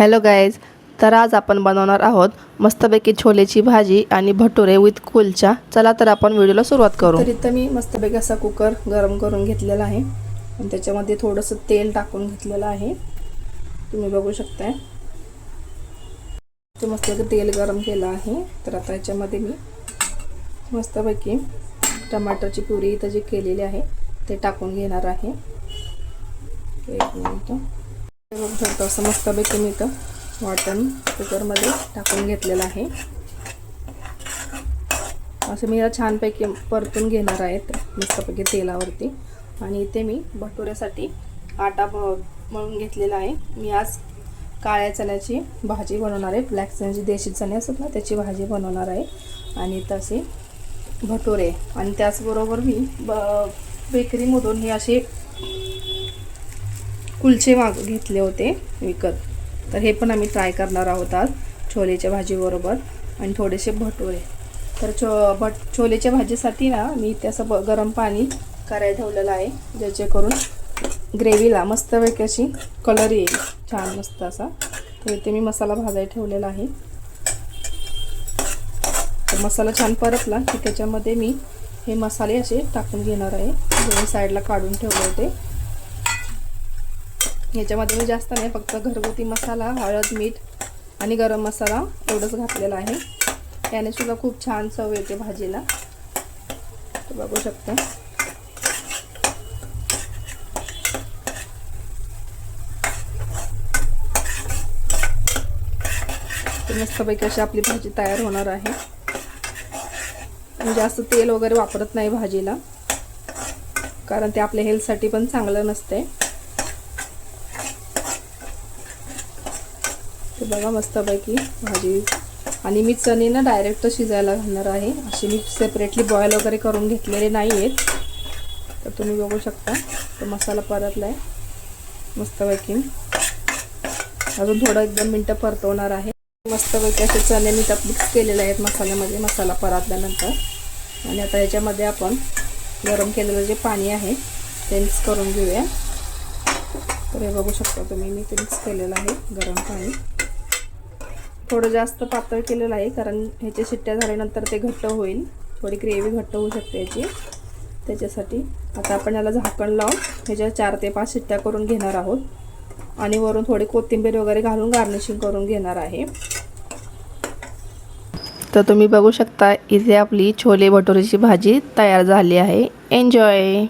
Hello guys, तर आज आपण बनवणार आहोत मस्तपैकी छोलेची भाजी आणि भटुरे विथ कुलचा। चला तर आपण व्हिडिओला सुरुवात करू। तर इथं मी मस्तपैकी असा कुकर गरम करून घेतलेला आहे आणि त्याच्यामध्ये थोडंसं तेल टाकून घेतलेलं आहे। तुम्ही बघू शकताय ते मस्तपैकी तेल गरम केलं आहे। तर आता याच्यामध्ये मी मस्तपैकी टमाटरची प्युरी इथं जी केलेली आहे ते टाकून घेणार आहे। एक मिनिट, बघू शकता असं मस्तपैकी मी इथं वाटण कुकरमध्ये टाकून घेतलेलं आहे। असं मी याला छानपैकी परतून घेणार आहे मस्तपैकी तेलावरती। आणि इथे मी भटुऱ्यासाठी आटा मळून घेतलेला आहे। मी आज काळ्या चण्याची भाजी बनवणार आहे, ब्लॅक चण्याची देशी चणे असतात ना त्याची भाजी बनवणार आहे। आणि तसे भटुरे आणि त्याचबरोबर मी बेकरीमधून हे असे कुलचे घेतले होते विकत, तर हे पण आम्ही ट्राय करणार आहोत आज छोलेच्या भाजीबरोबर आणि थोडेसे भटुरे। तर छोलेच्या भाजीसाठी ना मी ते असं गरम पाणी करायला ठेवलेलं आहे, ज्याच्याकरून ग्रेव्हीला मस्तपैकी अशी कलर येईल छान मस्त असा। तर इथे मी मसाला भाजायला ठेवलेला आहे। तर मसाला छान परतला की त्याच्यामध्ये मी हे मसाले असे टाकून घेणार आहे, जे साईडला काढून ठेवले होते। याच्यामध्ये मी जास्त नाही, फक्त घरगुती मसाला, हळद, मीठ आणि गरम मसाला एवढंच घातलेलं आहे। याने सुद्धा खूप छान चव येते भाजीला, तर बघू शकता। तर मस्तपैकी अशी आपली भाजी तयार होणार आहे। मी जास्त तेल वगैरे वापरत नाही भाजीला, कारण ते आपल्या हेल्थसाठी पण चांगलं नसते। तर बघा मस्तपैकी भाजी, आणि मी चणे ना डायरेक्ट शिजायला घालणार आहे, अशी मी सेपरेटली बॉईल वगैरे करून घेतलेले नाही आहेत। तर तुम्ही बघू शकता तो मसाला परतला आहे मस्तपैकी। अजून थोडं 1-2 मिनटं परतवणार आहे। मस्तपैकी असे चणे मी त्यात मिक्स केलेले आहेत मसाल्यामध्ये, मसाला परतल्यानंतर। आणि आता याच्यामध्ये आपण गरम केलेलं जे पाणी आहे ते मिक्स करून घेऊया। तर हे बघू शकता तुम्ही, मी ते मिक्स केलेलं आहे गरम पाणी। थोडं जास्त पातळ केलेलं आहे, कारण ह्याच्या शिट्ट्या झाल्यानंतर ते घट्ट होईल, थोडी ग्रेव्ही घट्ट होऊ शकते याची, त्याच्यासाठी। आता आपण याला झाकण लावून ह्याच्या 4 ते 5 शिट्ट्या करून घेणार आहोत आणि वरून थोडी कोथिंबीर वगैरे घालून गार्निशिंग करून घेणार आहे। तर तुम्ही बघू शकता इथे आपली छोले भटुरेची भाजी तयार झाली आहे। एन्जॉय।